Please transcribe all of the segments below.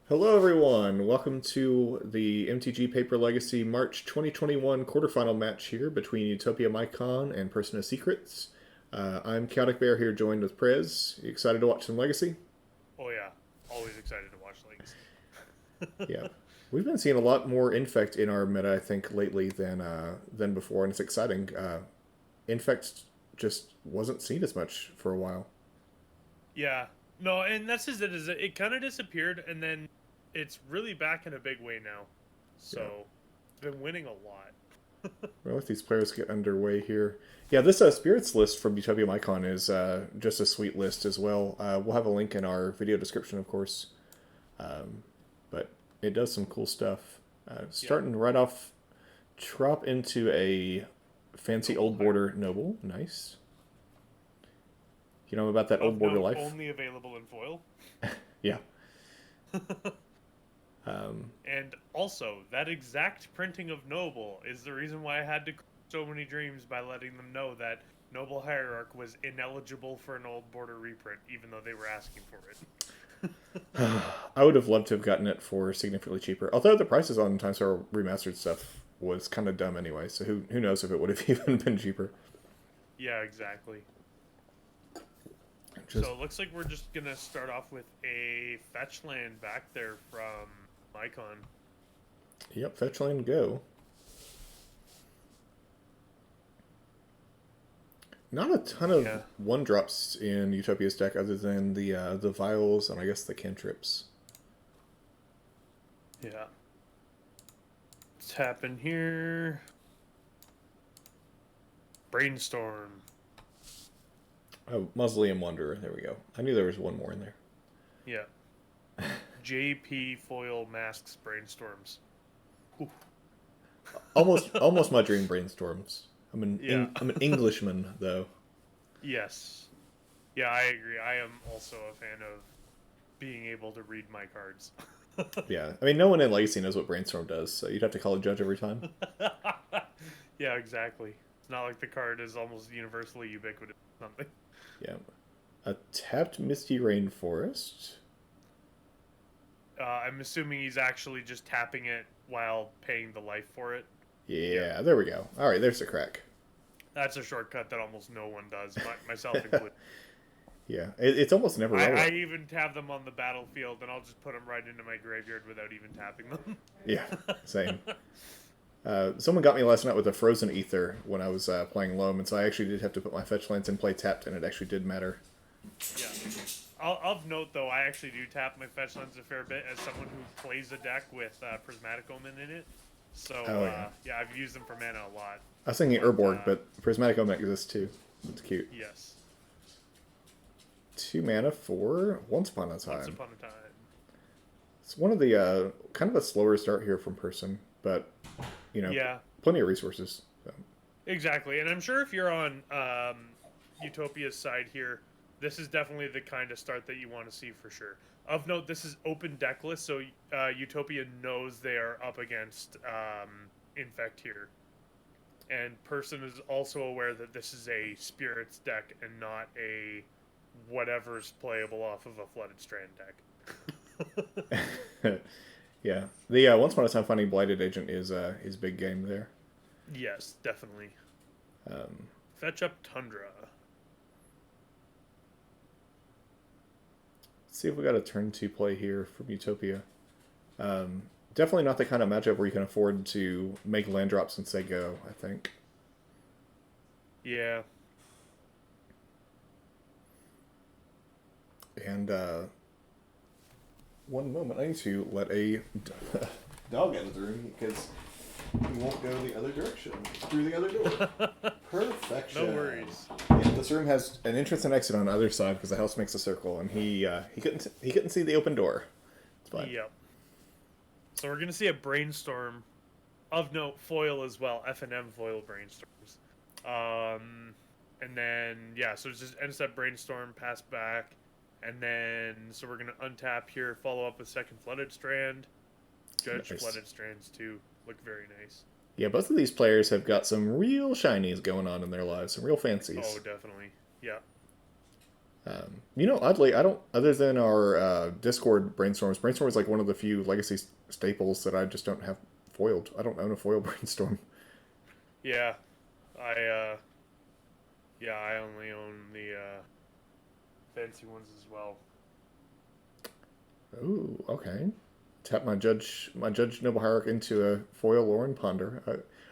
Hello, everyone. Welcome to the MTG Paper Legacy March 2021 quarterfinal match here between Utopia Mycon and Person of Secrets. I'm Chaotic Bear here, joined with Prez. You excited to watch some Legacy? Oh yeah, always excited to watch Legacy. Yeah, we've been seeing a lot more Infect in our meta, I think, lately than before, and it's exciting. Infect just wasn't seen as much for a while. Yeah, no, and that's just it. Is it kind of disappeared, and then it's really back in a big way now. Yeah. So, been winning a lot. Well, let these players get underway here. Yeah, this Spirits list from Utopia Mycon is just a sweet list as well. We'll have a link in our video description, of course. But it does some cool stuff. Yeah, Starting right off, Trop into a fancy Noble old Hire border noble. Nice. You know about that old of border note, life? only available in foil. Yeah. Um, And also, that exact printing of Noble is the reason why I had to crush so many dreams by letting them know that Noble Hierarch was ineligible for an old border reprint, even though they were asking for it. I would have loved to have gotten it for significantly cheaper. Although the prices on Time Star remastered stuff was kind of dumb anyway, so who knows if it would have even been cheaper. Yeah, exactly. Just So it looks like we're just gonna start off with a fetch land back there from Mycon. yep, fetch land go. Not a ton of Yeah, one drops in Utopia's deck other than the vials and I guess the cantrips. yeah. Tap in here. Brainstorm. Oh, Mausoleum Wanderer. There we go. I knew there was one more in there. Yeah. JP foil masks brainstorms. Whew. Almost my dream brainstorms. Yeah. I'm an Englishman though. Yes. Yeah, I agree. I am also a fan of being able to read my cards. Yeah, I mean no one in Legacy knows what brainstorm does, so you'd have to call a judge every time. Yeah, exactly. It's not like the card is almost universally ubiquitous or something. Yeah, a tapped Misty Rainforest. I'm assuming he's actually just tapping it while paying the life for it. Yep. Yeah, there we go. All right, there's the crack. That's a shortcut that almost no one does, myself included. Yeah, it's almost never I relevant. even have them on the battlefield, and I'll just put them right into my graveyard without even tapping them. Yeah, same. Someone got me last night with a frozen ether when I was playing Loam, and so I actually did have to put my fetch lands in play tapped, and it actually did matter. Yeah. Of note, though, I actually do tap my fetch lands a fair bit as someone who plays a deck with Prismatic Omen in it. So, Oh yeah, yeah, I've used them for mana a lot. I was thinking But, Urborg, but Prismatic Omen exists too. It's cute. yes. 2 mana for Once Upon a Once Time. upon a time. It's one of the kind of a slower start here from Person, but you know, Yeah, plenty of resources. So, exactly. And I'm sure if you're on Utopia's side here, this is definitely the kind of start that you want to see for sure. Of note, this is open deck list, so Utopia knows they are up against Infect here. And Person is also aware that this is a Spirits deck and not a whatever's playable off of a Flooded Strand deck. yeah, the Once Upon a Time finding Blighted Agent is big game there. Yes, definitely. Um, Fetch up Tundra. let's see if we got a turn two play here from Utopia. Um, Definitely not the kind of matchup where you can afford to make land drops since they go. I think. Yeah. And one moment, I need to let a dog out of the room because he won't go the other direction through the other door. Perfection. No worries. Yeah, this room has an entrance and exit on the other side because the house makes a circle, and he couldn't see the open door. It's fine. Yep. So we're gonna see a brainstorm of note foil as well. F&M foil brainstorms. And then yeah, so it's just end step brainstorm, pass back, and then so we're gonna untap here, follow up with second flooded strand. Judge Nice. flooded strands too. Look very nice. Yeah, both of these players have got some real shinies going on in their lives, some real Oh, fancies. definitely. Yeah. Oddly, I don't. Other than our Discord brainstorm is like one of the few legacy staples that I just don't have foiled. I don't own a foil brainstorm. Yeah, I yeah, I only own the fancy ones as well. Ooh, okay. Tap my judge noble hierarch into a foil Lauren ponder.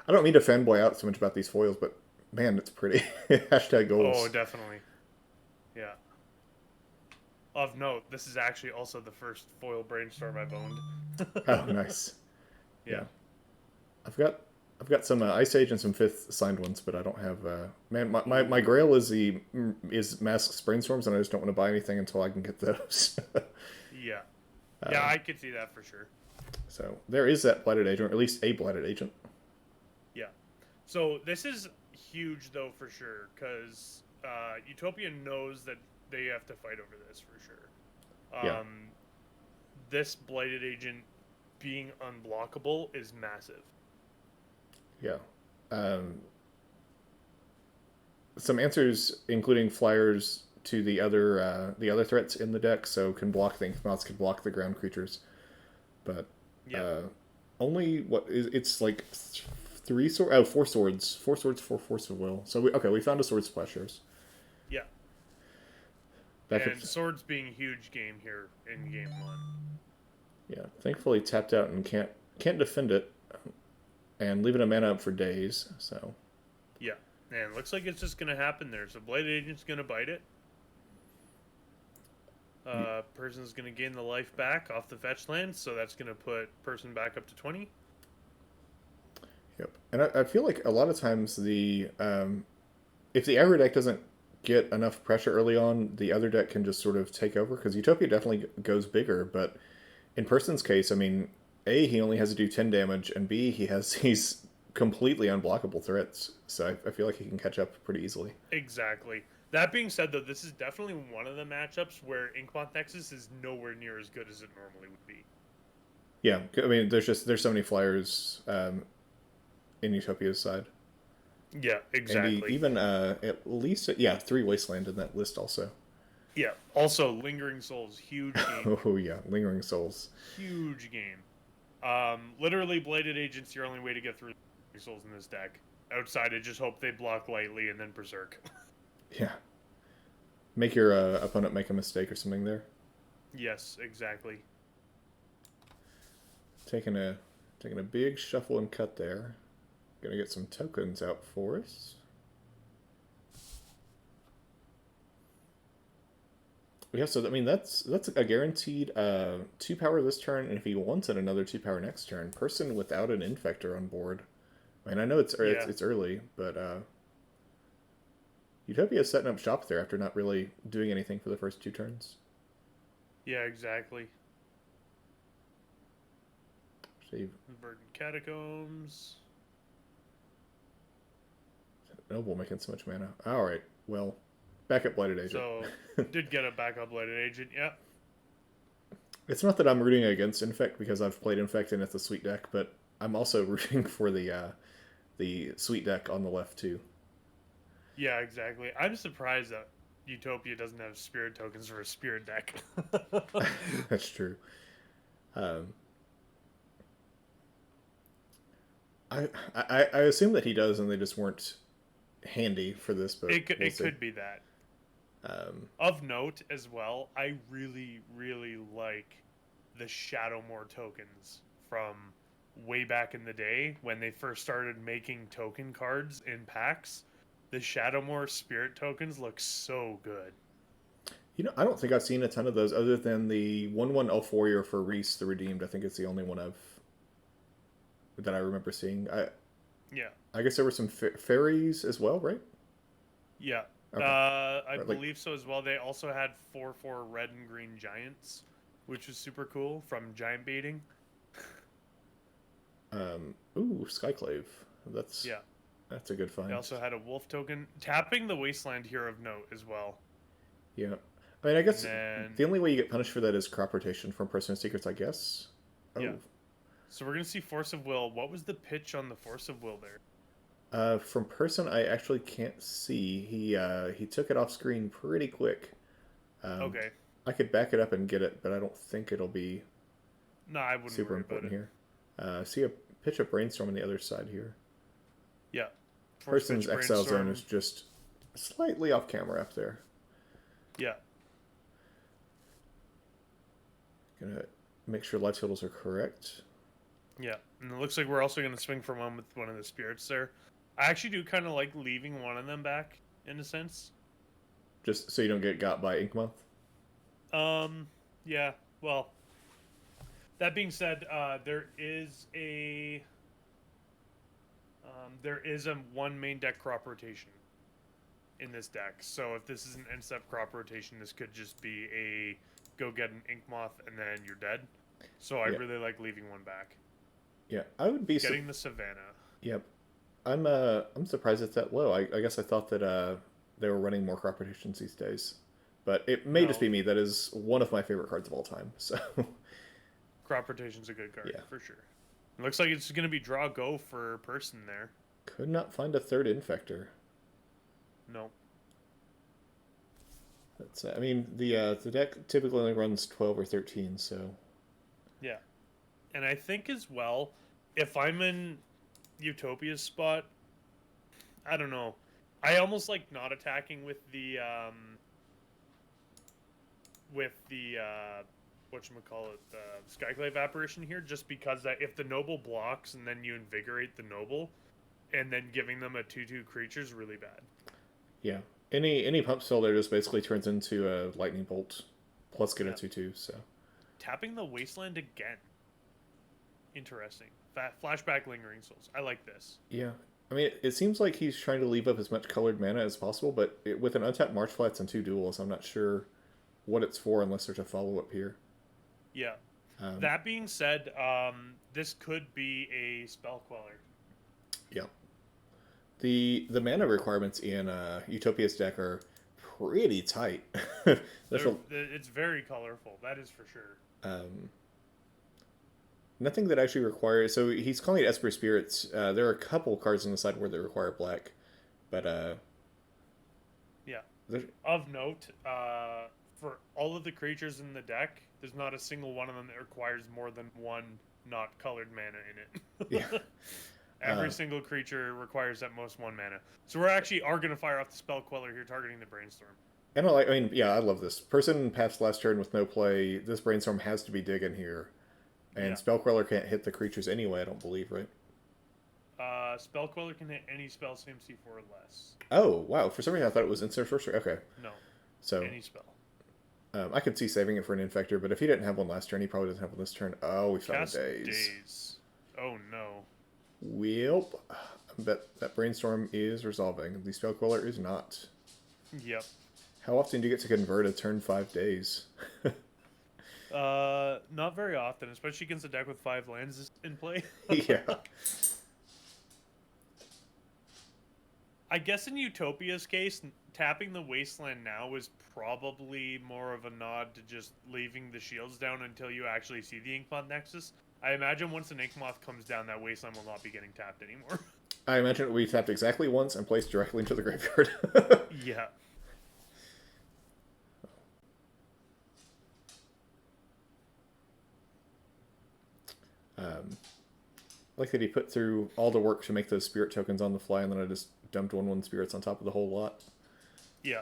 I don't mean to fanboy out so much about these foils, but man, it's pretty. Hashtag Oh, goals. definitely. Yeah. Of note, this is actually also the first foil brainstorm I've Oh, owned. nice. Yeah. Yeah, I've got I've got some Ice Age and some fifth signed ones, but I don't have. Man, my Ooh. grail is Masks brainstorms, and I just don't want to buy anything until I can get those. Yeah. Yeah, uh, I could see that for sure. so there is that blighted agent, or at least a blighted agent. Yeah. So this is huge though for sure because Utopia knows that they have to fight over this for sure. Yeah, This blighted agent being unblockable is massive. yeah. Um, some answers, including flyers to the other threats in the deck, so can block the Inkmoths, can block the ground creatures, but Yeah. uh, only what is it's like three sword oh four swords for force of will. So we found a sword splashers Yeah. back up. And swords being a huge game here in game one. Yeah, thankfully tapped out and can't defend it, and leaving a mana up for days. So Yeah. And looks like it's just gonna happen there. So blighted agent's gonna bite it. Person's gonna gain the life back off the fetch land, so that's gonna put person back up to 20. yep, and I feel like a lot of times the if the aggro deck doesn't get enough pressure early on, the other deck can just sort of take over because Utopia definitely goes bigger. But in Person's case, I mean, A, he only has to do 10 damage, and B, he's completely unblockable threats. So I feel like he can catch up pretty easily. Exactly. That being said, though, this is definitely one of the matchups where Inkmoth Nexus is nowhere near as good as it normally would be. Yeah, I mean, there's so many flyers in Utopia's side. Yeah, And he exactly. even at least yeah, three wasteland in that list also. Yeah. Also, Lingering Souls, huge game. Oh yeah, lingering souls. Huge game. Literally, Bladed Agent's your only way to get through Lingering Souls in this deck. Outside of just hope they block lightly and then Berserk. Yeah, make your opponent make a mistake or something there. Yes, exactly. Taking a taking a big shuffle and cut there. Gonna get some tokens out for us. Yeah, so I mean that's a guaranteed 2 power this turn, and if he wants it, another 2 power next turn. Person without an infector on board. I mean, I know Yeah. it's early, but Utopia is setting up shop there after not really doing anything for the first 2 turns. Yeah, exactly. Save Verdant Catacombs. Noble making so much mana. All right, well, backup blighted agent. So, did get a backup Bladed Agent. Yeah. It's not that I'm rooting against Infect because I've played Infect and it's a sweet deck, but I'm also rooting for the sweet deck on the left too. Yeah, exactly. I'm surprised that Utopia doesn't have spirit tokens for a spirit deck. That's true. Um, I assume that he does, and they just weren't handy for this, but we'll It see. could be that. Um, Of note as well, I really really like the Shadowmoor tokens from way back in the day when they first started making token cards in packs. The Shadowmoor spirit tokens look so good. I don't think I've seen a ton of those other than the 1/1 Elf Warrior for Reese the Redeemed. I think it's the only one that I remember seeing. Yeah. I guess there were some fairies as well, right? Yeah. Okay. I Right, like believe so as well. They also had 4/4 red and green giants, which was super cool from giant baiting. ooh, Skyclave. That's Yeah. that's a good They find. also had a wolf token. Tapping the wasteland here of note as well. Yeah. I mean, I And guess then, the only way you get punished for that is crop rotation from Person of Secrets, I guess. yeah. Oh, So we're going to see Force of Will. What was the pitch on the Force of Will there? from Person, I actually can't see. He took it off screen pretty quick. Okay. I could back it up and get it, but I don't think it'll be No, I wouldn't super worry about important it. here. See a pitch of brainstorm on the other side here. Yeah. Force Person's pitch exile zone brainstorm. is just slightly off camera up there. Yeah. Gonna make sure life totals are correct. Yeah. And it looks like we're also going to swing for one with one of the spirits there. I actually do kind of like leaving one of them back, in a sense. Just so you don't get got by Ink Month. Yeah. Well, that being said, there is a one main deck crop rotation in this deck. So if this is an end step crop rotation, this could just be a go get an Ink Moth and then you're dead. So I Yeah. really like leaving one back. Yeah, I would be Getting the Savannah. Yep. I'm surprised it's that low. I guess I thought that they were running more crop rotations these days. But it may just No, be me. That is one of my favorite cards of all time. So crop rotation's a good card yeah. for sure. It looks like it's gonna be draw go for person there. Could not find a third infector. No. That's I mean the deck typically only runs 12 or 13, so Yeah. And I think as well, if I'm in Utopia's spot, I don't know. I almost like not attacking with the whatchamacallit, the Skyclave apparition here, just because that if the noble blocks and then you invigorate the noble, and then giving them a 2/2 creature is really bad. yeah. Any pump spell there just basically turns into a lightning bolt plus get a Yeah. 2/2, so Tapping the Wasteland again. Interesting. Flashback Lingering Souls. I like this. yeah. I mean, it seems like he's trying to leave up as much colored mana as possible, but with an untapped March Flats and 2 duels, I'm not sure what it's for unless there's a follow-up here. Yeah. Um, That being said, this could be a Spell Queller. yeah. The mana requirements in Utopia's deck are pretty tight. It's very colorful. That is for sure. Um, nothing that actually requires. So he's calling it Esper Spirits. There are a couple cards on the side where they require black, but Yeah. there's- Of note, for all of the creatures in the deck, there's not a single one of them that requires more than one not colored mana in it. yeah. Every single creature requires at most one mana. So we're actually going to fire off the Spell Queller here, targeting the Brainstorm. And I mean, yeah, I love this. Person passed last turn with no play. This brainstorm has to be digging here, and Yeah. Spellqueller can't hit the creatures anyway. I don't believe, right? Spell Queller can hit any spell CMC4 or less. Oh wow! For some reason, I thought it was instant sorcery. Okay, No, so any spell. I could see saving it for an infector, but if he didn't have one last turn, he probably doesn't have one this turn. Oh, we found Cast days. Daze. Oh no. Welp. I bet that brainstorm is resolving. The Spellqueller is not. Yep. How often do you get to convert a turn 5 days? Not very often, especially against a deck with 5 lands in play. Yeah. I guess in Utopia's case, tapping the Wasteland now is probably more of a nod to just leaving the shields down until you actually see the Inkmoth Nexus. I imagine once an Inkmoth comes down, that Wasteland will not be getting tapped anymore. I imagine it will be tapped exactly once and placed directly into the graveyard. Yeah. Like that he put through all the work to make those spirit tokens on the fly, and then I just dumped 1/1 spirits on top of the whole lot. Yeah.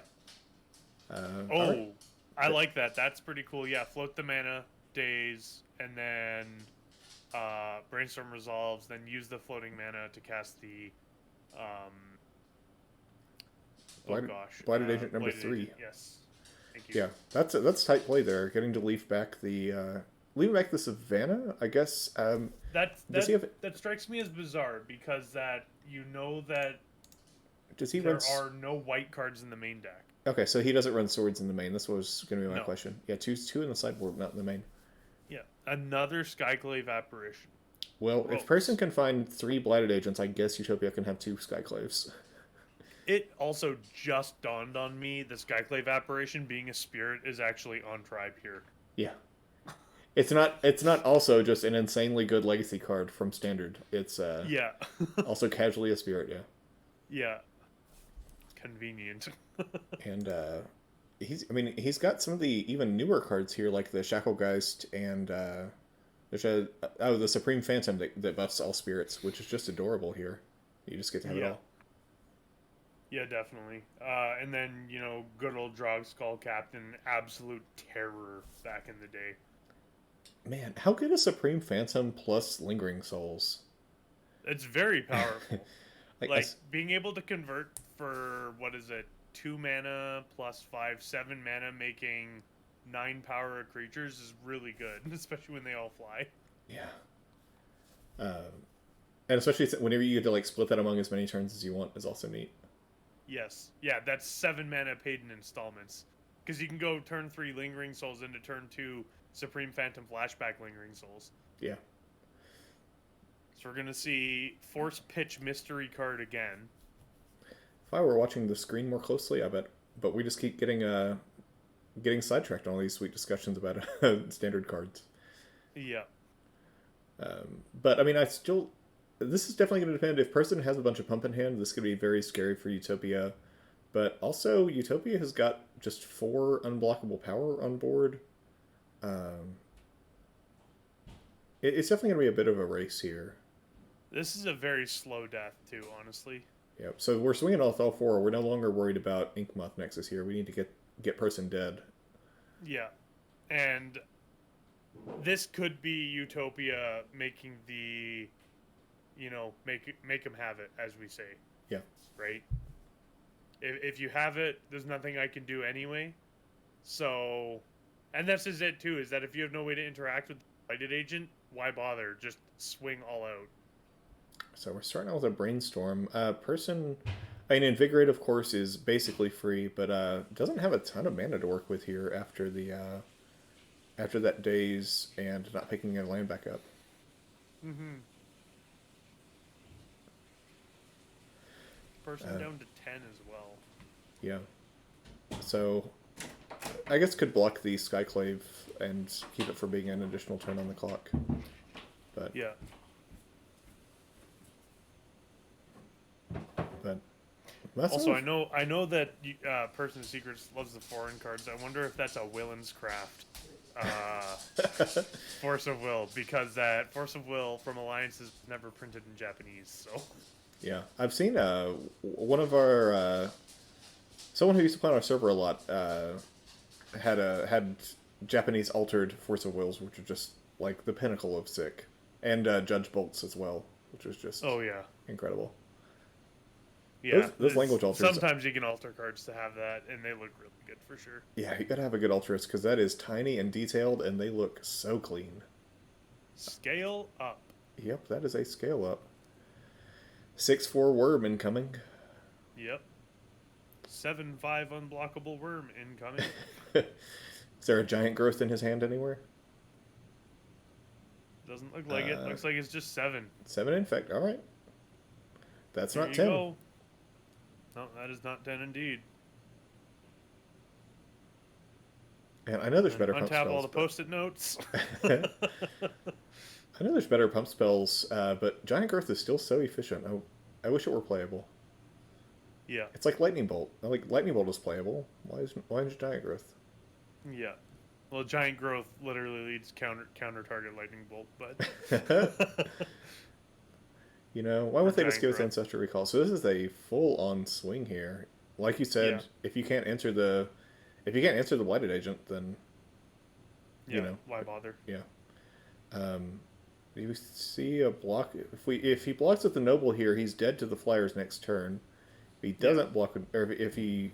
All right. I like that. That's pretty cool. Yeah, float the mana, daze, and then Brainstorm resolves, then use the floating mana to cast the Blighted Agent number Blighted 3. Agent. Yes. Thank you. Yeah, that's tight play there. Getting to leave back the Savannah, I guess. That strikes me as bizarre because that Does he there run? are no white cards in the main deck. Okay, so he doesn't run swords in the main. This was going to be my No. question. Yeah, two in the sideboard, not in the main. Yeah, another Skyclave apparition. Well, Gross. if person can find 3 blighted agents, I guess Utopia can have 2 Skyclaves. It also just dawned on me the Skyclave apparition being a spirit is actually on tribe here. Yeah. It's not also just an insanely good legacy card from standard. It's Yeah. also casually a spirit, yeah. Yeah. Convenient. And I mean, he's got some of the even newer cards here, like the Shacklegeist and there's the Supreme Phantom that buffs all spirits, which is just adorable here. You just get to have it Yeah. all. Yeah, definitely. And then, good old Drog Skull Captain, absolute terror back in the day. Man, how good is Supreme Phantom plus Lingering Souls? It's very powerful. like, Like, being able to convert for, what is it, 2 mana plus 5, 7 mana, making 9 power of creatures is really good, especially when they all fly. yeah. And especially whenever you get to like split that among as many turns as you want is also neat. Yes. Yeah, that's 7 mana paid in installments. Because you can go turn 3 Lingering Souls into turn 2 Supreme Phantom Flashback Lingering Souls. Yeah. So we're going to see Force Pitch Mystery card again. If I were watching the screen more closely, I bet. But we just keep getting sidetracked on all these sweet discussions about standard cards. Yeah. But I mean, this is definitely going to depend. If person has a bunch of pump in hand, this could be very scary for Utopia. But also, Utopia has got just 4 unblockable power on board. It's definitely going to be a bit of a race here. This is a very slow death, too, honestly. Yep. So we're swinging off all 4. We're no longer worried about Inkmoth Nexus here. We need to get person dead. Yeah. And this could be Utopia making the, make them have it, as we say. Yeah. Right? If you have it, there's nothing I can do anyway. So, and this is it too, is that if you have no way to interact with the lighted agent, why bother? Just swing all out. So we're starting out with a brainstorm. I mean, Invigorate, of course, is basically free, but doesn't have a ton of mana to work with here after that daze and not picking a land back up. Mm-hmm. Person down to 10 as well. Yeah. So, I guess could block the Skyclave and keep it from being an additional turn on the clock. But yeah. But also, I know that Person of Secrets loves the foreign cards. I wonder if that's a Willen's Craft. Force of Will, because that Force of Will from Alliance is never printed in Japanese. So yeah, I've seen one of our someone who used to play on our server a lot had Japanese altered Force of Wills, which are just like the pinnacle of sick, and Judge Bolts as well, which was just incredible. Yeah, those language alters. Sometimes you can alter cards to have that, and they look really good for sure. Yeah, you gotta have a good Alterous, because that is tiny and detailed, and they look so clean. Scale up. Yep, that is a scale up. 6/4 worm incoming. Yep. 7/5 unblockable worm incoming. Is there a giant growth in his hand anywhere? Doesn't look like it. Looks like it's just 7. 7 infect. All right. That's there not 10. Go. No, that is not 10 indeed. And I know there's better pump spells. Untap all the post-it notes. I know there's better pump spells, but Giant Growth is still so efficient. I wish it were playable. Yeah. It's like Lightning Bolt. Like Lightning Bolt is playable. Why is Giant Growth? Yeah. Well, Giant Growth literally leads counter target Lightning Bolt, but why would they just give us Ancestral Recall? So this is a full-on swing here. Like you said, if you can't answer the Blighted Agent, then why bother? Yeah. You see a block. If he blocks with the Noble here, he's dead to the Flyers next turn. If he doesn't block, or if he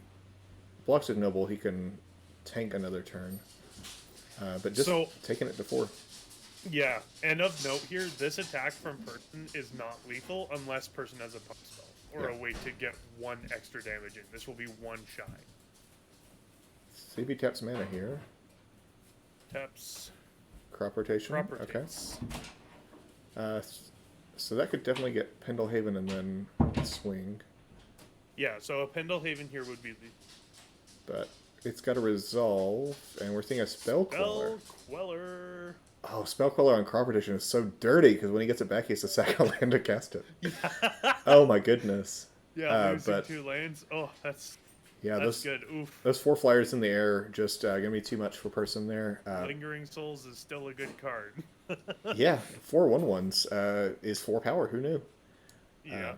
blocks with Noble, he can tank another turn. But just taking it to 4. Yeah, and of note here, this attack from Person is not lethal unless Person has a pump spell or a way to get 1 extra damage in. This will be 1 shy. CB taps mana here. Taps. Crop rotation. Okay. So that could definitely get Pendlehaven and then swing. Yeah, so a Pendlehaven here would be the... But it's got a resolve, and we're seeing a Spell Queller. Oh, Spell Queller on Crop rotation is so dirty, because when he gets it back, he has to sack a land to cast it. Oh my goodness. Yeah, losing 2 lands. Oh, that's... Yeah, That's good. Oof. those 4 flyers in the air just gonna be too much for person there. Lingering Souls is still a good card. Yeah, 4/1/1s is 4 power. Who knew? Yeah.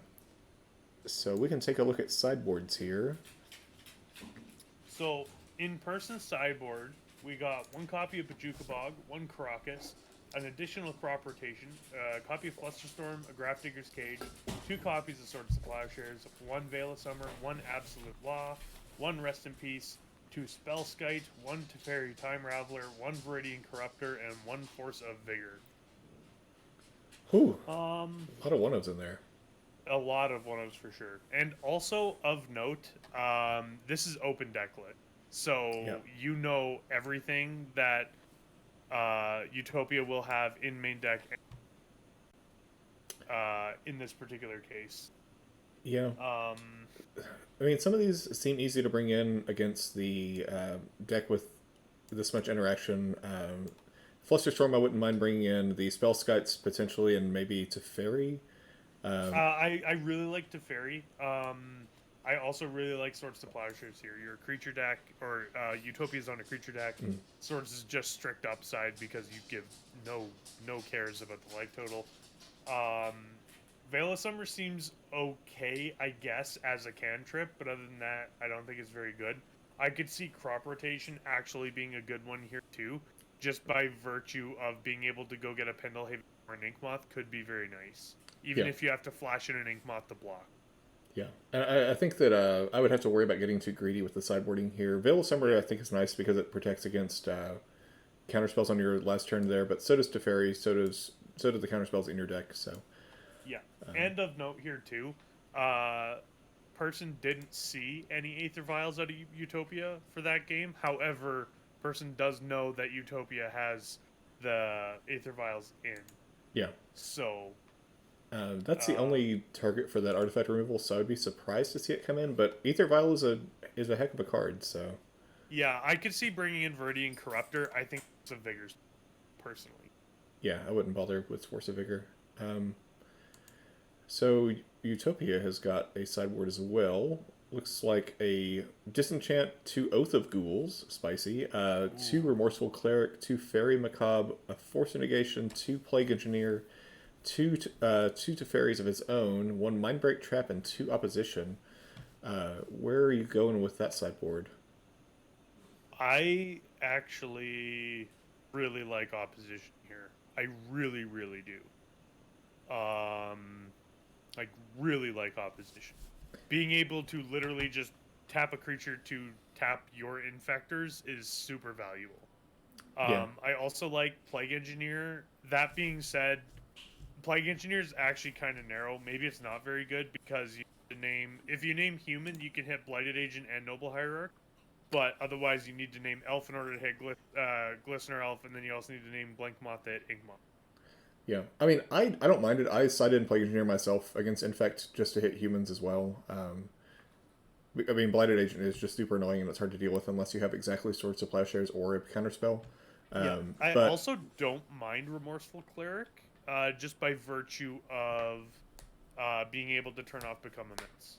So we can take a look at sideboards here. So in person sideboard, we got one copy of Bajuka Bog, one Caracas, an additional crop rotation, a copy of Flusterstorm, a Graph Digger's Cage, 2 copies of Swords to Plowshares, one Veil of Summer, one Absolute Law, one Rest in Peace, 2 Spellskite, one Teferi Time Raveler, one Viridian Corruptor, and one Force of Vigor. Whew, Um, a lot of one-ofs in there. a lot of one-ofs for sure. And also of note, this is open decklet. So Yeah. you know everything that Utopia will have in main deck in this particular case. Yeah. I mean, some of these seem easy to bring in against the deck with this much interaction. Flusterstorm, I wouldn't mind bringing in the Spellskites potentially, and maybe Teferi. I really like Teferi. I also really like Swords to Plowshares here. Your creature deck, or Utopia's on a creature deck. Swords is just strict upside because you give no cares about the life total. Veil of Summer seems okay, I guess, as a cantrip, but other than that, I don't think it's very good. I could see crop rotation actually being a good one here too, just by virtue of being able to go get a Pendlehaven or an Inkmoth could be very nice, even Yeah. if you have to flash in an Inkmoth to block. Yeah, and I think that I would have to worry about getting too greedy with the sideboarding here. Veil of Summer, I think, is nice because it protects against counterspells on your last turn there, but so does Teferi, so do the counterspells in your deck. So Yeah, and of note here too, person didn't see any Aether Vials out of Utopia for that game. However, person does know that Utopia has the Aether Vials in. yeah, So that's the only target for that artifact removal. So I'd be surprised to see it come in. But Aether Vial is a heck of a card. So yeah, I could see bringing in Viridian Corruptor. I think it's a Vigors, personally. yeah, I wouldn't bother with Force of Vigor. So Utopia has got a sideboard as well. Looks like a Disenchant, 2 Oath of Ghouls, spicy, 2 Remorseful Cleric, 2 Fairy Macabre, a Force of Negation, 2 Plague Engineer, two Teferis of his own, 1 Mindbreak Trap, and 2 Opposition. Where are you going with that sideboard? I actually really like opposition here. I really, really do. Like really like opposition. Being able to literally just tap a creature to tap your infectors is super valuable. Yeah, I also like Plague Engineer. That being said, Plague Engineer is actually kind of narrow. Maybe it's not very good because if you name human, you can hit Blighted Agent and Noble Hierarch. But otherwise, you need to name Elf in order to hit Glistener Elf, and then you also need to name Blank Moth to hit Inkmoth. yeah. I mean, I don't mind it. I sided in Plague Engineer myself against Infect just to hit humans as well. I mean, Blighted Agent is just super annoying and it's hard to deal with unless you have exactly Swords to Plowshares or a counterspell. Yeah, I But also don't mind Remorseful Cleric, just by virtue of being able to turn off Become Immense.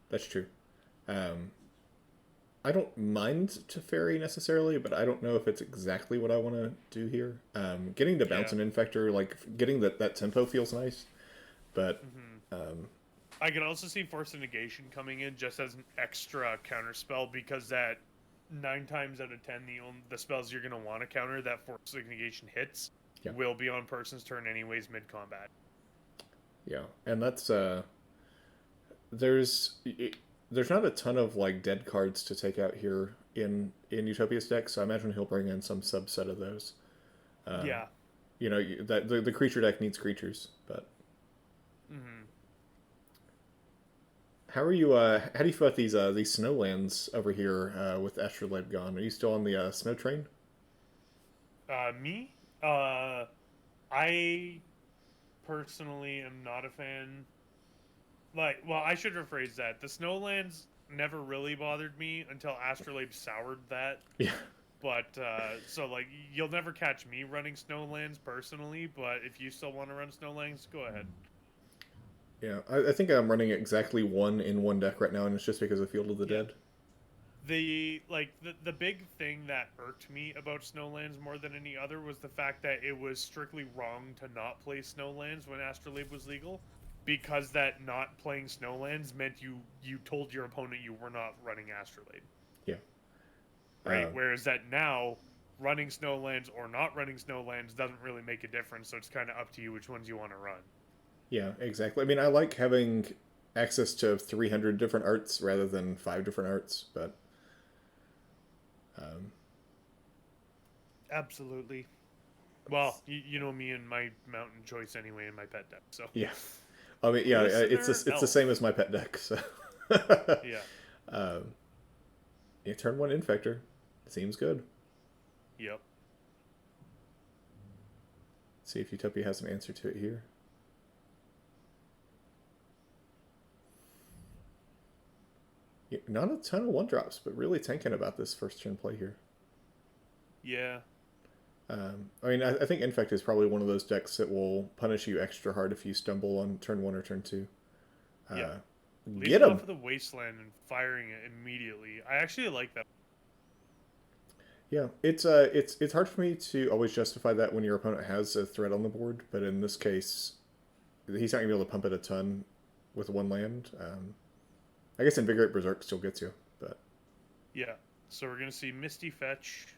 that's true. I don't mind Teferi necessarily, but I don't know if it's exactly what I want to do here. Getting to bounce Yeah. an Infector, like getting that tempo feels nice, but I can also see Force of Negation coming in just as an extra counter spell because that 9 times out of 10 the spells you're gonna want to counter that Force of Negation hits yeah, will be on person's turn anyways mid combat. yeah, and that's there's there's not a ton of like dead cards to take out here in Utopia's deck, so I imagine he'll bring in some subset of those. Yeah. You know that the creature deck needs creatures, but how do you feel about these snowlands over here with Astrolabe gone? Are you still on the snow train? Me? I personally am not a fan. Well, I should rephrase that. The Snowlands never really bothered me until Astrolabe soured that. Yeah. But, so, like, you'll never catch me running Snowlands personally, but if you still want to run Snowlands, go ahead. Yeah, I think I'm running exactly one in one deck right now, and it's just because of Field of the Yeah. Dead. the big thing that irked me about Snowlands more than any other was the fact that it was strictly wrong to not play Snowlands when Astrolabe was legal, because that not playing Snowlands meant you told your opponent you were not running Astrolabe, Yeah. right? Whereas that now running Snowlands or not running Snowlands doesn't really make a difference, so it's kind of up to you which ones you want to run. Yeah, exactly. I mean, I like having access to 300 different arts rather than 5 different arts, but Absolutely. Well, you know me and my mountain choice anyway in my pet deck, so yeah. I mean, yeah, listener it's the same elf. as my pet deck. So, Yeah. yeah, turn 1 Infector seems good. Yep. See if Utopia has an answer to it here. Yeah, not a ton of 1-drops, but really tanking about this first turn play here. Yeah. I mean, I think Infect is probably one of those decks that will punish you extra hard if you stumble on turn 1 or turn 2. Yeah. Get Leading him! off of the wasteland and firing it immediately. I actually like that. Yeah, it's hard for me to always justify that when your opponent has a threat on the board, but in this case, he's not gonna be able to pump it a ton with 1 land. I guess Invigorate Berserk still gets you, but Yeah. So we're gonna see Misty Fetch.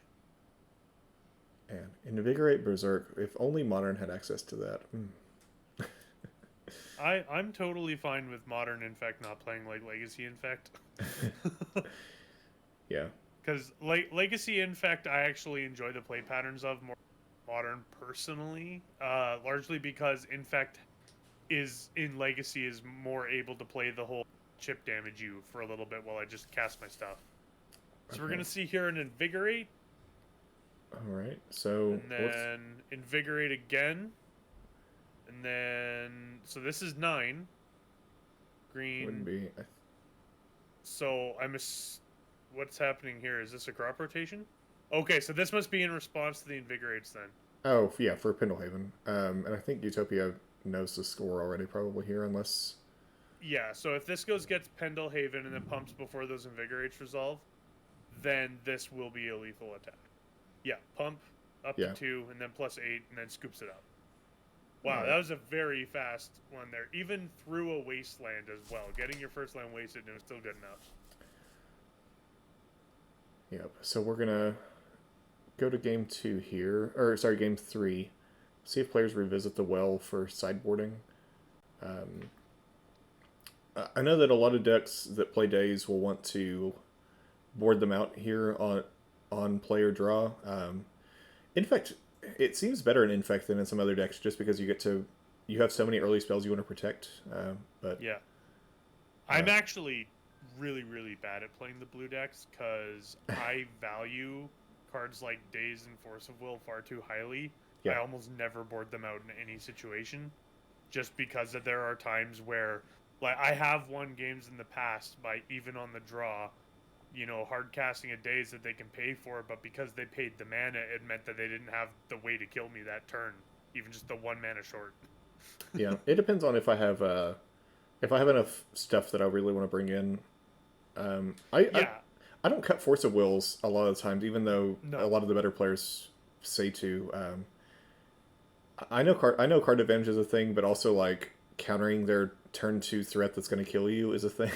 and Invigorate Berserk. If only Modern had access to that. I'm totally fine with modern Infect not playing like Legacy Infect. Yeah, Because Legacy Infect, I actually enjoy the play patterns of more modern personally, largely because Infect is in Legacy is more able to play the whole chip damage you for a little bit while I just cast my stuff. So okay. we're gonna see here an Invigorate, All right. So and then Invigorate again, and then so this is 9 green. wouldn't be. So what's happening here? Is this a crop rotation? Okay, so this must be in response to the Invigorates then. Oh yeah, for Pendlehaven. And I think Utopia knows the score already, probably here, unless. Yeah, so if this gets Pendlehaven and then pumps before those Invigorates resolve, then this will be a lethal attack. Yeah, pump up to Yeah. 2 and then +8 and then scoops it up. Wow, Right. that was a very fast one there. Even through a wasteland as well. Getting your first land wasted and it was still good enough. Yep. So we're gonna go to game 2 here, or sorry, game 3. See if players revisit the well for sideboarding. I know that a lot of decks that play days will want to board them out here on player draw. In fact, it seems better in Infect than in some other decks, just because you have so many early spells you want to protect. But Yeah. I'm actually really, really bad at playing the blue decks because I value cards like Daze and Force of Will far too highly. yeah, I almost never board them out in any situation, just because that there are times where, like, I have won games in the past by even on the draw, hard casting a Daze that they can pay for, but because they paid the mana, it meant that they didn't have the way to kill me that turn, even just the 1 mana short. yeah. It depends on if I have enough stuff that I really want to bring in. Yeah, I don't cut Force of Wills a lot of the times, even though a no. lot of the better players say to. I know card advantage is a thing, but also like countering their turn 2 threat that's going to kill you is a thing.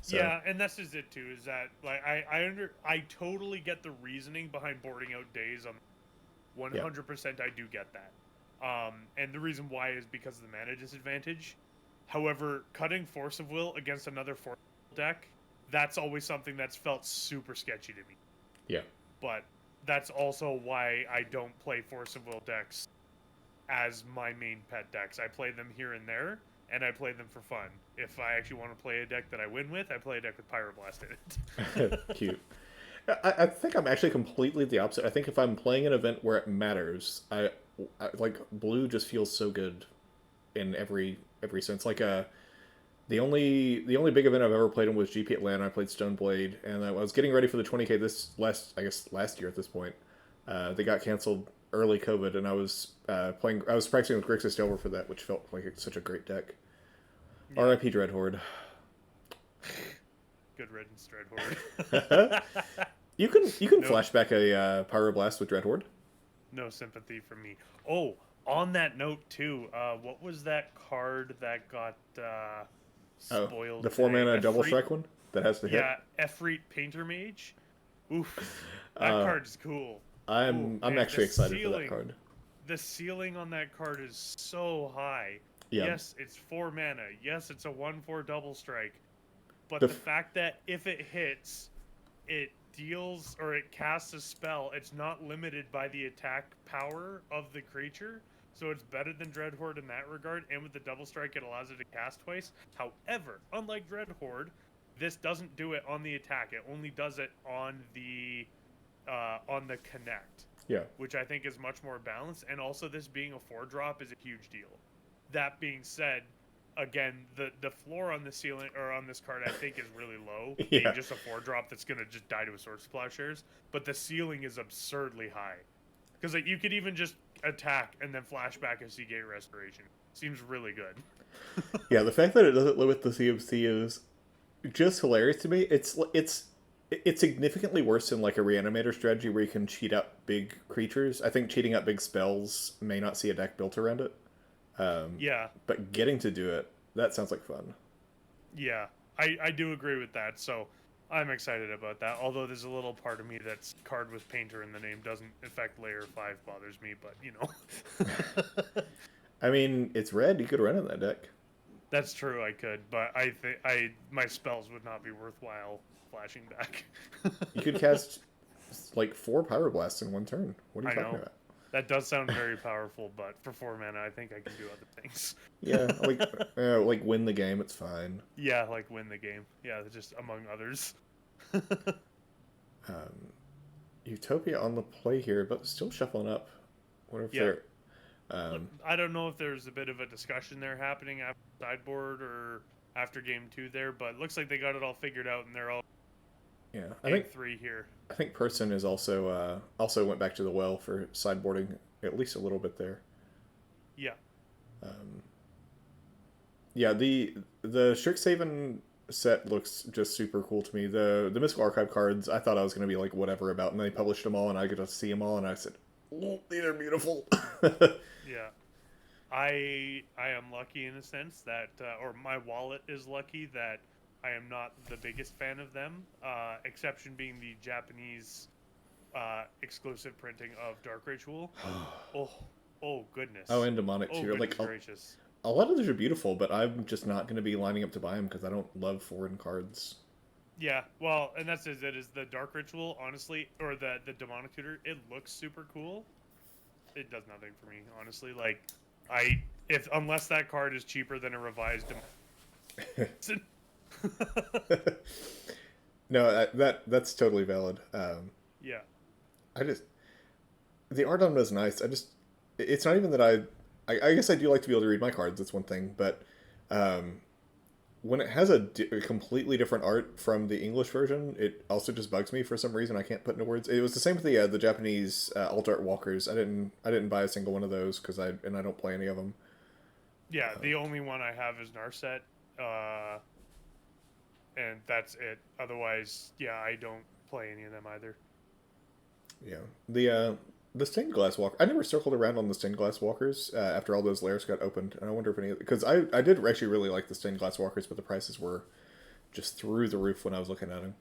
So Yeah, and this is it too. Is that like I totally get the reasoning behind boarding out Days. On yeah, 100%, I do get that. And the reason why is because of the mana disadvantage. However, cutting Force of Will against another Force of Will deck, that's always something that's felt super sketchy to me. yeah, But that's also why I don't play Force of Will decks as my main pet decks. I play them here and there, and I play them for fun. If I actually want to play a deck that I win with, I play a deck with Pyroblast in it. cute. I think I'm actually completely the opposite. I think if I'm playing an event where it matters, I like blue just feels so good in every sense. Like the only big event I've ever played in was GP Atlanta. I played Stoneblade, and I was getting ready for the 20K last year at this point. They got canceled early COVID, and I was I was practicing with Grixis Delver for that, which felt like such a great deck. Yeah. R.I.P. Dreadhorde. Good riddance, Dreadhorde. You can No, flashback a Pyroblast with Dreadhorde. no sympathy from me. Oh, on that note too, what was that card that got Oh, spoiled the 4 mana today? double Efreet, strike one that has to hit. yeah, Efreet Painter Mage. Oof, that Uh, card's cool. Ooh, I'm and actually excited for that card. the ceiling on that card is so high. Yeah, Yes, it's 4 mana. Yes, it's a 1/4 double strike. But the the fact that if it hits, it deals or it casts a spell, it's not limited by the attack power of the creature. So it's better than Dreadhorde in that regard. And with the double strike, it allows it to cast twice. However, unlike Dreadhorde, this doesn't do it on the attack. It only does it on the connect, yeah. which I think is much more balanced. And also, this being a 4-drop is a huge deal. That being said, again, the floor on the ceiling or on this card I think is really low, being Yeah. just a 4-drop that's gonna just die to a Sword Plowshares. But the ceiling is absurdly high, because like you could even just attack and then flashback a Seagate Restoration. Seems really good. Yeah, the fact that it doesn't limit the CMC is just hilarious to me. It's significantly worse than like a reanimator strategy where you can cheat out big creatures. I think cheating out big spells may not see a deck built around it. Yeah, But getting to do it, that sounds like fun. yeah, I do agree with that. So I'm excited about that. Although there's a little part of me that's card with Painter in the name doesn't affect layer 5 bothers me, but you know. I mean, it's red. You could run in that deck. That's true, I could, but I think my spells would not be worthwhile flashing back. You could cast like 4 Pyroblasts in one turn. What are you I talking know. about? That does sound very powerful, but for 4 mana, I think I can do other things. Yeah, like win the game. It's fine. Yeah, like win the game. Yeah, just among others. Um, Utopia on the play here, but still shuffling up. Wonder if Yeah. they're. Look, Um, I don't know if there's a bit of a discussion there happening after sideboard or after game 2 there, but it looks like they got it all figured out and they're all yeah, game 3 here. I think Person is also went back to the well for sideboarding at least a little bit there. Yeah. Um, yeah, the Strixhaven set looks just super cool to me. The Mystical Archive cards, I thought I was going to be like whatever about, and they published them all, and I got to see them all, and I said, "Oh, these are beautiful." Yeah. I am lucky in a sense that, or my wallet is lucky that I am not the biggest fan of them. Exception being the Japanese exclusive printing of Dark Ritual. Oh goodness. Oh, and Demonic Oh too. Like goodness gracious. a lot of those are beautiful, but I'm just not going to be lining up to buy them because I don't love foreign cards. Yeah, well, and that's it. Is the Dark Ritual honestly, or the Demonic Tutor? It looks super cool. It does nothing for me, honestly. Like, if unless that card is cheaper than a revised. No, that's totally valid. Yeah. I just the art on them is nice. It's not even that I guess I do like to be able to read my cards. That's one thing, but when it has a completely different art from the English version, it also just bugs me for some reason. I can't put into words. It was the same with the Japanese alt art walkers. I didn't buy a single one of those because I don't play any of them. Yeah, the only one I have is Narset, and that's it. Otherwise, yeah, I don't play any of them either. Yeah, the stained glass walker. I never circled around on the stained glass walkers after all those layers got opened, and I wonder if any because I did actually really like the stained glass walkers, but the prices were just through the roof when I was looking at them.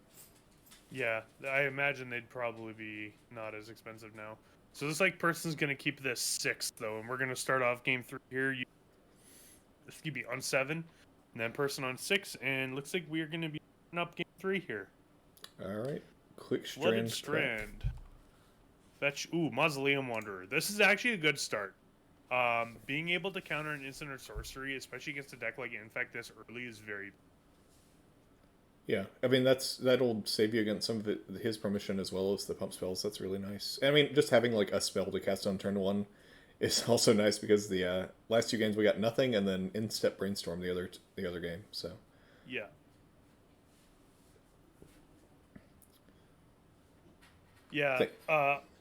Yeah, I imagine they'd probably be not as expensive now. So this person's gonna keep this 6th though, and we're gonna start off game 3 here. Excuse me, on 7, and then person on 6, and looks like we're gonna be up game 3 here. All right, quick Flooded strand. Strand. Fetch. Ooh, Mausoleum Wanderer. This is actually a good start. Being able to counter an instant or sorcery, especially against a deck like Infect this early, is very. Yeah, I mean that'll save you against some of his permission as well as the pump spells. That's really nice. And I mean, just having like a spell to cast on turn 1 is also nice because the last 2 games we got nothing, and then in-step Brainstorm the other game. So Yeah. Yeah.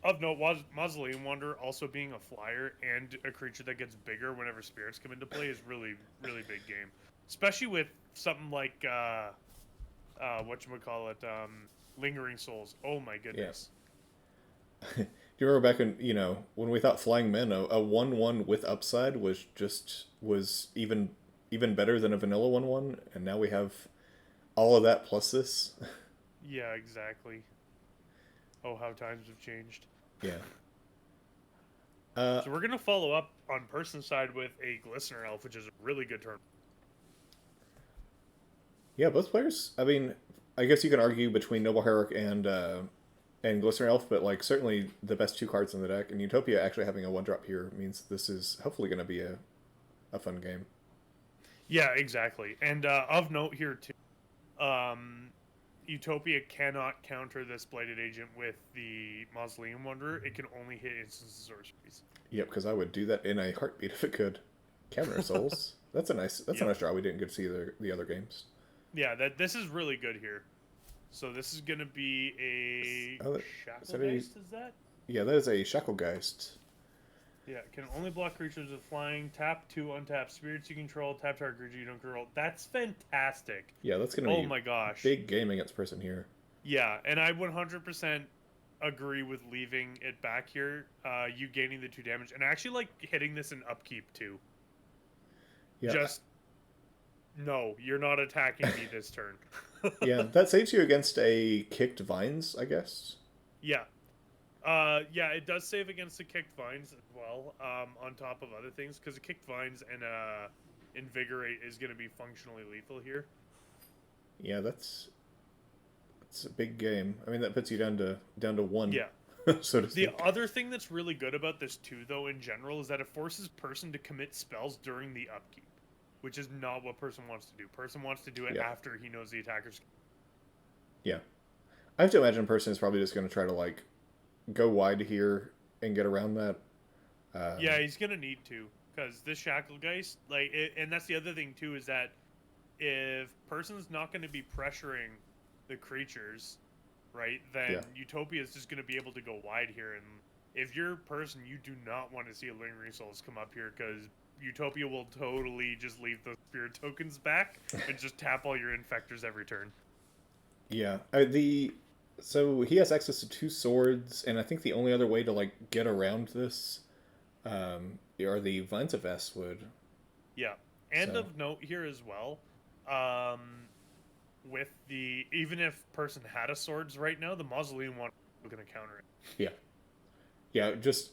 Of note, was Mausoleum Wanderer also being a flyer and a creature that gets bigger whenever spirits come into play is really, really big game. Especially with something like whatchamacallit, Lingering Souls. Oh my Yeah. goodness. Do you remember back in, when we thought Flying Men, a 1/1 with upside was even better than a vanilla 1/1, and now we have all of that plus this. Yeah, exactly. Oh, how times have changed. Yeah. Uh, So we're gonna follow up on person's side with a Glistener Elf, which is a really good turn. yeah, both players. I mean, I guess you can argue between Noble Herrick and Glistener Elf, but like certainly the best two cards in the deck. And Utopia actually having a 1-drop here means this is hopefully going to be a fun game. Yeah, exactly. And of note here too, um, Utopia cannot counter this Blighted Agent with the Mausoleum Wanderer. It can only hit instants and sorceries. Yep, because I would do that in a heartbeat if it could. Counter Souls. That's a Yep. nice draw. We didn't get to see the other games. Yeah, that this is really good here. So this is gonna be a Oh, is that a, Shacklegeist, is that? yeah, that is a Shacklegeist. Yeah, can only block creatures with flying. Tap 2 untap spirits you control. Tap target creature you don't control. That's fantastic. Yeah, that's going to Oh be my gosh. big game against person here. Yeah, and I 100% agree with leaving it back here. You gaining the 2 damage, and I actually like hitting this in upkeep too. Yeah, Just no, you're not attacking me this turn. yeah, that saves you against a kicked vines, I guess. Yeah. Yeah, it does save against the kicked vines as well, on top of other things, because the kicked vines and invigorate is going to be functionally lethal here. Yeah, that's a big game. I mean, that puts you down to one, Yeah. so to The speak. other thing that's really good about this too, though, in general, is that it forces person to commit spells during the upkeep, which is not what person wants to do. Person wants to do it Yeah, after he knows the attacker's. yeah. I have to imagine person is probably just going to try to like go wide here and get around that. Yeah, he's gonna need to, because this Shacklegeist, and that's the other thing too, is that if person's not going to be pressuring the creatures, right, then Yeah, Utopia is just going to be able to go wide here. And if you're person, you do not want to see a Lingering Souls come up here, because Utopia will totally just leave those spirit tokens back and just tap all your infectors every turn. yeah. So he has access to two swords, and I think the only other way to like get around this are the Vines of Vastwood. Yeah. And So of note here as well, um, with the even if person had a swords right now, the Mausoleum one is going to counter it. yeah, yeah. Just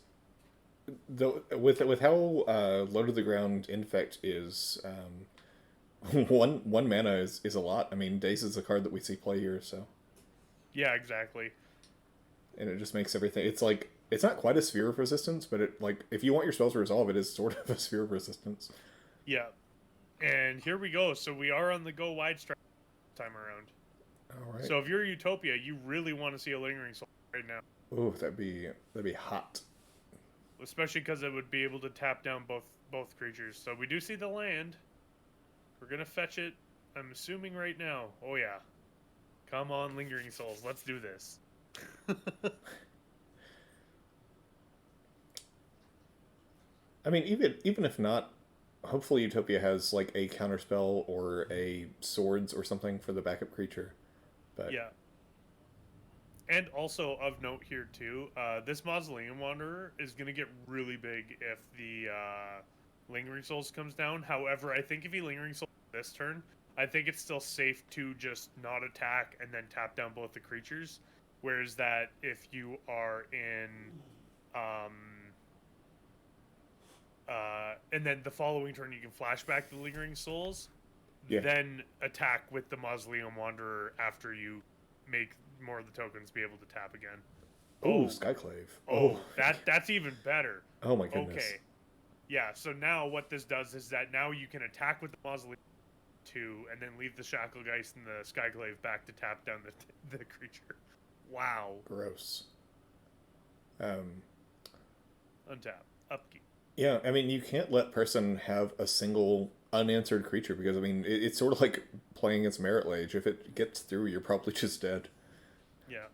with how low to the ground Infect is, one mana is a lot. I mean, Daze is a card that we see play here, so Yeah, exactly. and it just makes everything. It's like it's not quite a sphere of resistance, but it like if you want your spells to resolve, it is sort of a sphere of resistance. Yeah. And here we go. So we are on the go wide strat time around. All right. So if you're Utopia, you really want to see a Lingering Soul right now, Oh, that'd be hot. especially because it would be able to tap down both creatures. So we do see the land. We're gonna fetch it. I'm assuming right now. Oh yeah. Come on, Lingering Souls. Let's do this. I mean, even if not, hopefully Utopia has like a counterspell or a swords or something for the backup creature. But Yeah. And also of note here too, this Mausoleum Wanderer is going to get really big if the Lingering Souls comes down. However, I think if he Lingering Souls this turn, I think it's still safe to just not attack and then tap down both the creatures. Whereas that if you are in, um, and then the following turn you can flashback the Lingering Souls, yeah. then attack with the Mausoleum Wanderer after you make more of the tokens be able to tap again. Oh, Oh, Skyclave. oh, that's even better. Oh my goodness. Okay, yeah. So now what this does is that now you can attack with the Mausoleum 2, and then leave the Shacklegeist and the Skyclave back to tap down the creature. Wow. Gross. Um, Untap. Upkeep. yeah, I mean, you can't let person have a single unanswered creature because I mean, it's sort of like playing its Merit Lage. If it gets through, you're probably just dead. Yeah.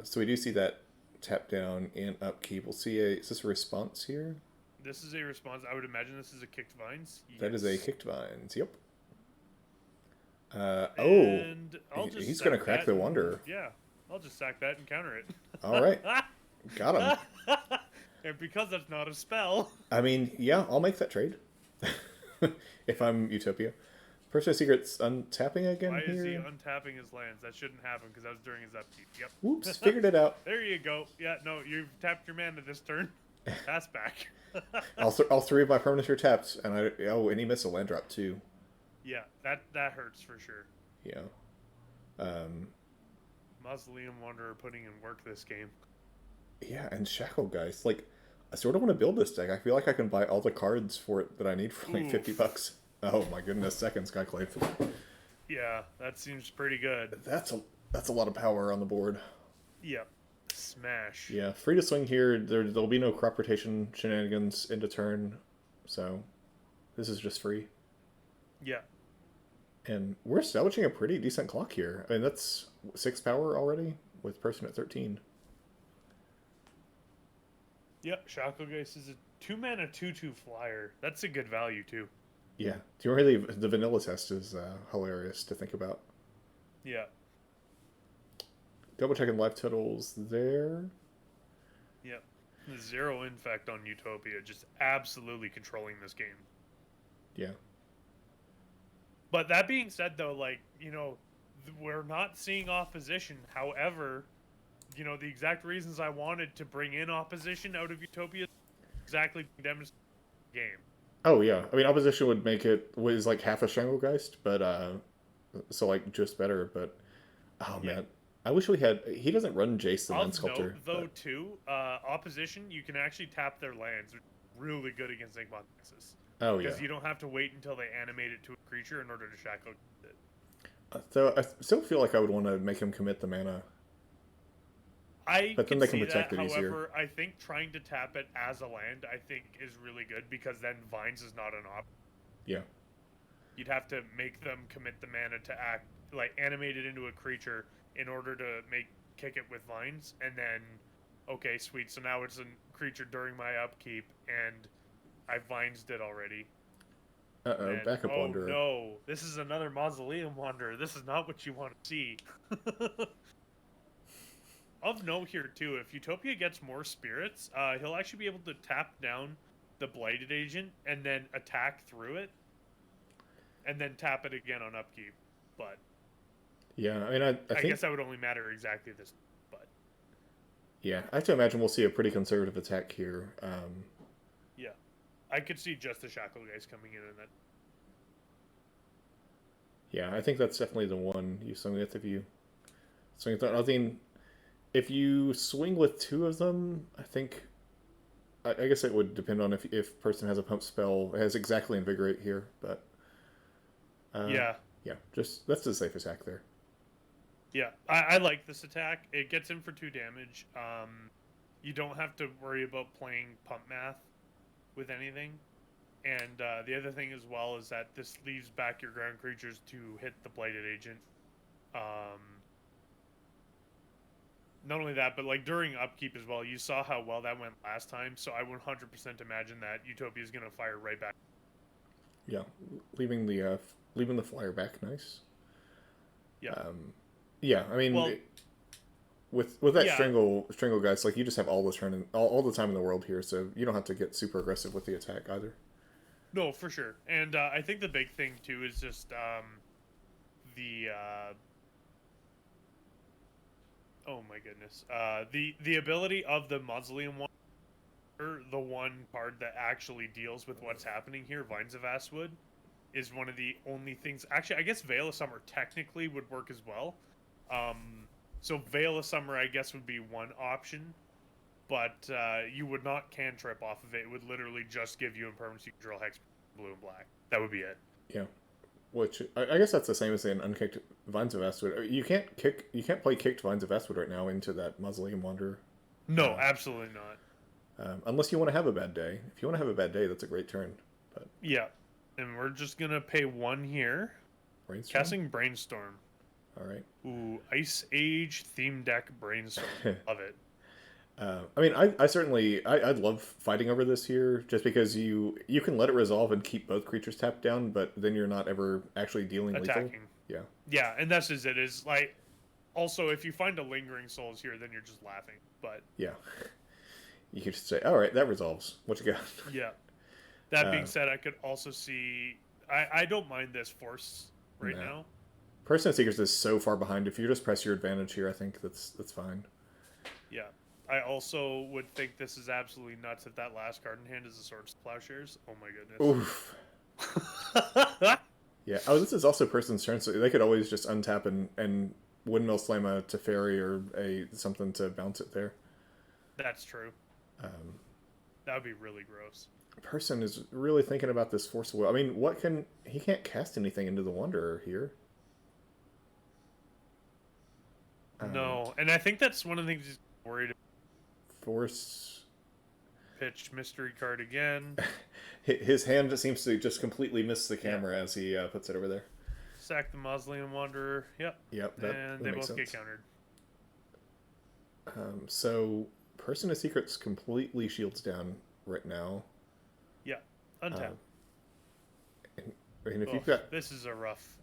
So we do see that tap down and upkeep. We'll see is this a response here? This is a response. I would imagine this is a kicked vines. That is a Yes. kicked vines. Yep. Oh, And I'll just he's gonna sack crack that the and Wanderer. yeah, I'll just sack that and counter All right, it. got him. And because that's not a spell. I mean, yeah, I'll make that trade. If I'm Utopia. Personal Secret's untapping Why again is he here. untapping his lands? That shouldn't happen because that was during his upkeep. Whoops, Yep. figured it out. There you go. Yeah, no, you've tapped your mana this turn. Pass back. All three of my permanents are tapped, and and he missed a land drop too. Yeah, that hurts for sure. Yeah. Um, Mausoleum Wanderer putting in work this game. yeah, and Shackle guys. Like, I sort of want to build this deck. I feel like I can buy all the cards for it that I need for like Oof. $50. Oh my goodness, second Skyclave. Yeah, that seems pretty good. That's a lot of power on the board. Yep. Smash. Yeah, free to swing here. There'll be no crop rotation shenanigans into turn, so this is just free. Yeah. And we're establishing a pretty decent clock here. I mean, that's 6 power already with person at 13. Yep. Shacklegeist is a 2-mana 2/2 flyer. That's a good value too. Yeah, the vanilla test is hilarious to think about. Yeah. Double checking life totals there. Yep. The 0 Infect on Utopia just absolutely controlling this game. Yeah. But that being said, though, like, we're not seeing opposition. However, the exact reasons I wanted to bring in opposition out of Utopia exactly demonstrate the game. Oh yeah, I mean opposition would make it was like half a Stranglegeist, but so like just better. But oh Yeah. man, I wish we had. He doesn't run Jace the Mind Of Sculptor. note, though, But too, opposition, you can actually tap their lands. Which is really good against Igmon Nexus. oh yeah, Because you don't have to wait until they animate it to a creature in order to shackle it. so I still feel like I would want to make him commit the mana. I But then can they can see protect that. it easier. However, I think trying to tap it as a land, I think, is really good because then Vines is not an option. Yeah, You'd have to make them commit the mana to act, like animate it into a creature in order to kick it with Vines, and then, okay, sweet. So now it's a creature during my upkeep, and I Vines did already. backup oh Wanderer. no, this is another Mausoleum Wanderer. This is not what you want to see. Of note here too, if Utopia gets more spirits, he'll actually be able to tap down the Blighted Agent and then attack through it, and then tap it again on upkeep. But Yeah, I mean I I think guess that would only matter exactly this. But yeah, I have to imagine we'll see a pretty conservative attack here. yeah, I could see just the Shackle guys coming in and that. Yeah, I think that's definitely the one you swing with if you swing with. I mean, if you swing with two of them, I think. I guess it would depend on if person has a pump spell, has exactly invigorate here, but Yeah, yeah, just that's the safest hack there. yeah, I like this attack. It gets in for 2 damage. You don't have to worry about playing pump math with anything. And the other thing as well is that this leaves back your ground creatures to hit the Blighted Agent. Not only that, but like during upkeep as well, you saw how well that went last time. So I 100% imagine that Utopia is going to fire right back. Yeah, leaving the flyer back, nice. Yeah. Yeah, I mean, Well, with that yeah. strangle guys, like you just have all the turn all the time in the world here, so you don't have to get super aggressive with the attack either. No, for sure. And I think the big thing too is just the oh my goodness, the ability of the Mausoleum one, or the one card that actually deals with what's happening here, Vines of Astwood, is one of the only things. Actually, I guess Veil of Summer technically would work as well. So Veil of Summer, I guess, would be one option, but you would not cantrip off of it. It would literally just give you impermanence. You can draw Hex, blue and black. That would be it. Yeah, which I guess that's the same as an unkicked Vines of Astwood. You can't play kicked Vines of Astwood right now into that Mausoleum Wanderer. No, absolutely not. Unless you want to have a bad day. If you want to have a bad day, that's a great turn. But Yeah, and we're just gonna pay 1 here. Brainstorm. Casting Brainstorm. All right. Ooh, Ice Age theme deck Brainstorm. Love it. I mean, I certainly I'd love fighting over this here, just because you can let it resolve and keep both creatures tapped down, but then you're not ever actually dealing lethal. Attacking. Yeah. Yeah, and that's just it. Is like, also, if you find a lingering souls here, then you're just laughing. But Yeah. You could just say, all right, that resolves. What you got? yeah. That Uh, being said, I could also see. I don't mind this force right no. now. Person Seekers is so far behind. If you just press your advantage here, I think that's fine. Yeah. I also would think this is absolutely nuts if that last card in hand is a Sword Plowshares. Oh my goodness. Oof. Yeah. Oh, this is also person's turn, so they could always just untap and windmill slam a Teferi or a something to bounce it there. That's true. Um, That would be really gross. Person is really thinking about this force of will. I mean, what can he can't cast anything into the Wanderer here? No, and I think that's one of the things he's worried about. Force. Pitch mystery card again. His hand just seems to just completely miss the camera as he puts it over there. Sack the Mausoleum Wanderer. Yep. Yep, And they both sense. get countered. So, Person of Secrets completely shields down right now. Yeah, untap. And if you've got this is a rough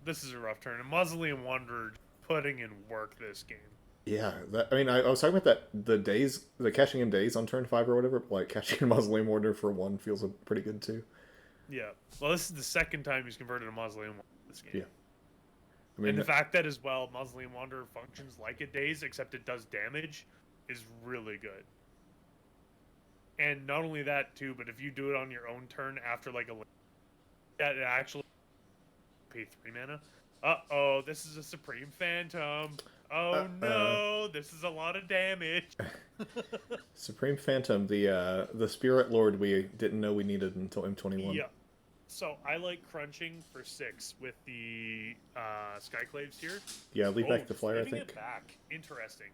turn. And Mausoleum Wanderer putting in work this game. yeah, I mean, I was talking about that the cashing in days on turn 5 or whatever. Like cashing in Mausoleum Wanderer for 1 feels pretty good too. Yeah. Well, this is the second time he's converted a Mausoleum Wanderer this game. Yeah. I mean, and the fact that as well, Mausoleum Wanderer functions like a daze, except it does damage, is really good. And not only that too, but if you do it on your own turn after like that it actually pay 3 mana. Uh-oh, this is a Supreme Phantom. Oh no, this is a lot of damage. Supreme Phantom, the Spirit Lord we didn't know we needed until M21. Yeah. So I like crunching for 6 with the Skyclaves here. Yeah, leave back the flyer, I think. It back. Interesting.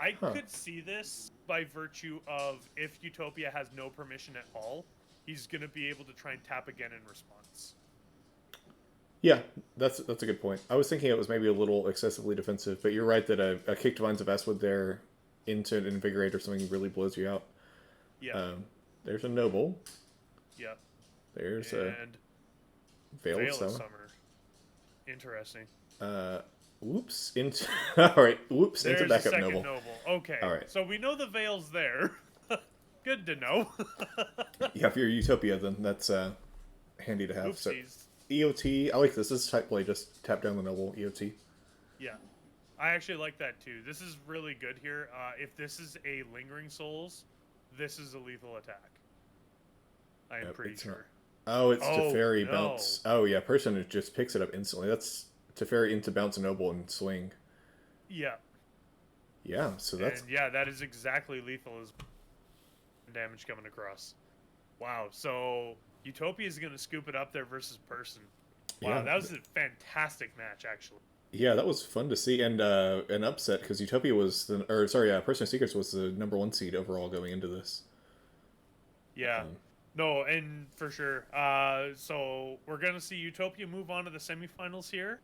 I could see this by virtue of if Utopia has no permission at all, he's going to be able to try and tap again in response. Yeah, that's a good point. I was thinking it was maybe a little excessively defensive, but you're right that a Kick Divines of Eswood there into an Invigorate or something really blows you out. Yeah. There's a Noble. Yeah. There's a Veil of Summer. Interesting. Whoops. Into all right. Whoops. There's into backup a second Noble. Okay. All right. So we know the Veil's there. Good to know. Yeah, if you're Utopia, then that's handy to have. Oopsies. So EOT. I like this. This is type play. Just tap down the Noble. EOT. Yeah. I actually like that too. This is really good here. If this is a Lingering Souls, this is a lethal attack. I am pretty sure. Oh, it's Teferi no. bounce. Oh yeah, person who just picks it up instantly. That's Teferi into bounce a Noble and swing. Yeah. Yeah, so that's... And yeah, that is exactly lethal as damage coming across. Wow, so Utopia is going to scoop it up there versus person. Wow, Yeah. that was a fantastic match, actually. Yeah, that was fun to see, and an upset, because Utopia was... Person of Secrets was the #1 seed overall going into this. Yeah. No, and for sure. So we're going to see Utopia move on to the semifinals here.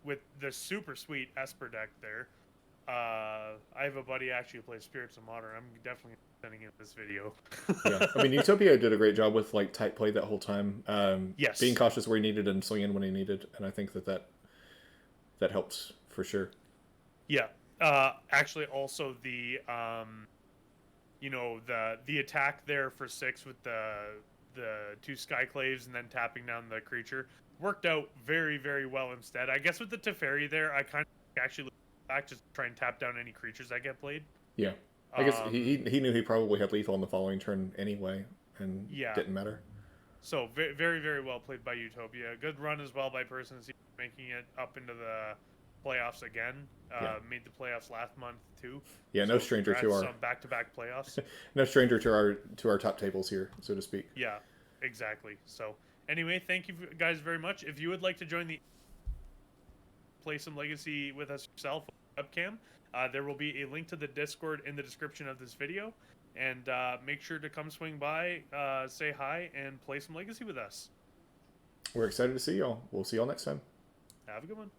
With the super sweet Esper deck there. I have a buddy actually who plays Spirits of Modern. I'm definitely sending him this video. Yeah, I mean, Utopia did a great job with like tight play that whole time. Yes. Being cautious where he needed and swinging when he needed, and I think that helps for sure. Yeah. Actually, also the the attack there for 6 with the 2 Skyclaves and then tapping down the creature worked out very, very well instead. I guess with the Teferi there, I kind of actually look back just try and tap down any creatures that get played. Yeah, I guess he knew he probably had lethal on the following turn anyway, and didn't matter. So very, very well played by Utopia. Good run as well by Person making it up into the playoffs again. Made the playoffs last month too. Yeah, no stranger to our back-to-back playoffs. No stranger to our top tables here, so to speak. Yeah, exactly. So anyway, thank you guys very much. If you would like to join the play some Legacy with us yourself webcam, there will be a link to the Discord in the description of this video, and make sure to come swing by, say hi, and play some Legacy with us. We're excited to see y'all. We'll see y'all next time. Have a good one.